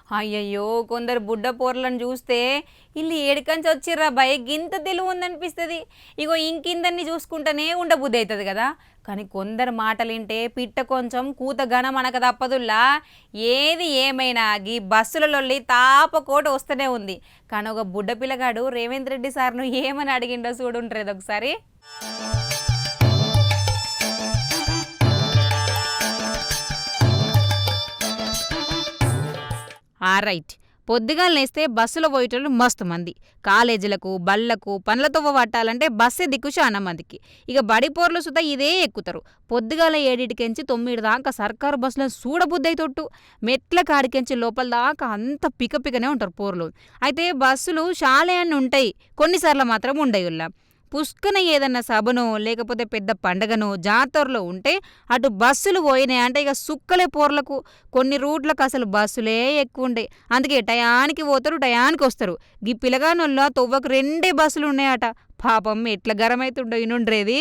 అయ్యయ్యో! కొందరు బుడ్డ పోరలను జూస్తే ఈళ్ళు ఏడికంచి వచ్చిర్రా బయ్ గింత తెలివుందనిపిస్తది. ఇగో ఇంకిందరిని చూసుకుంటనే ఉండబుద్ధి గదా! కానీ కొందరు మాటలింటే పిట్ట కొంచెం కూత ఘనం అనక తప్పదుల్లా. ఏది ఏమైనా గీ బస్సుల లొల్లి తాపకోట వస్తూనే ఉంది. కానీ ఒక బుడ్డ పిల్లగాడు రేవంత్ రెడ్డి సార్‌ను ఏమని అడిగిండో చూడుండ్రి ఇదొకసారి. రైట్. పొద్దుగాల లేస్తే బస్సులో పోయేటోళ్ళు మస్తు మంది. కాలేజీలకు, బళ్ళకు, పనులతోవ పట్టాలంటే బస్సే దిక్కు చాలా మందికి. ఇక బడిపోర్లు సుతా ఇదే ఎక్కుతారు. పొద్దుగాల 7కెంచి 9 దాకా సర్కారు బస్సులను చూడబుద్దయితొట్టు. మెట్ల కాడికెంచి లోపల దాకా అంత పికపికనే ఉంటారు పోర్లు. అయితే బస్సులు శాలయాన్ని ఉంటాయి, కొన్నిసార్లు మాత్రం ఉండయుల్లా. పుష్కన ఏదన్నా సభనో లేకపోతే పెద్ద పండగనో జాతరలో ఉంటే అటు బస్సులు పోయినాయి అంటే ఇక సుక్కలే పోర్లకు. కొన్ని రూట్లకు అసలు బస్సులే ఎక్కువ ఉండే, అందుకే టయానికి పోతారు, టయానికి వస్తారు. గీ పిలగానోళ్ళ తొవ్వకు 2 బస్సులు ఉన్నాయట. పాపం ఎట్లా గరమైతుండో ఇనుండ్రేది.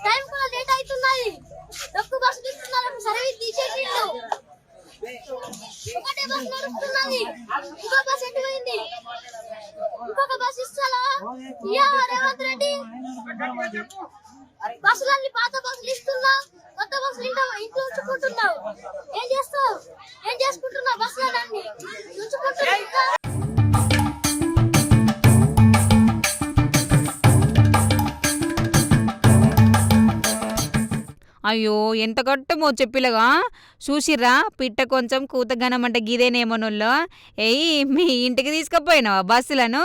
టైం కూడా లేట్ అవుతున్నాయి. డొక్కు బస్సు తీస్తున్నారు, సర్వీస్ తీసేసిండు. ఒకటే బస్సు నడుస్తున్నది, ఇంకో బస్సు ఎటు పోయింది? ఇంకొక బస్సు ఇస్తారా? రేవంత్ రెడ్డి బస్సులన్నీ పాత బస్సులు ఇస్తున్నా, కొత్త బస్సులు ఇంట్లో ఉంచుకుంటున్నావు. ఏం చేస్తావు? ఏం చేసుకుంటున్నావు? బస్సులన్నీ ఉంచుకుంటున్నావు. అయ్యో ఎంత కట్టమో చెప్పిలగా. చూసిర్రా పిట్ట కొంచెం కూతగనమంటే గిదేనేమోనోళ్ళు. ఏయ్ మీ ఇంటికి తీసుకుపోయినావా బస్సులను?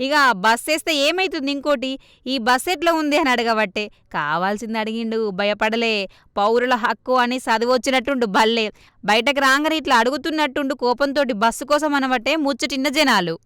ఇక బస్సు వేస్తే ఏమైతుంది? ఇంకోటి ఈ బస్సు ఎట్లా ఉంది అని అడగబట్టే కావాల్సింది అడిగిండు, భయపడలే. పౌరుల హక్కు అని చదివొచ్చినట్టుండు బల్లే. బయటకు రాగానే ఇట్లా అడుగుతున్నట్టుండు కోపంతోటి బస్సు కోసం అనబట్టే ముచ్చటిన్న జనాలు.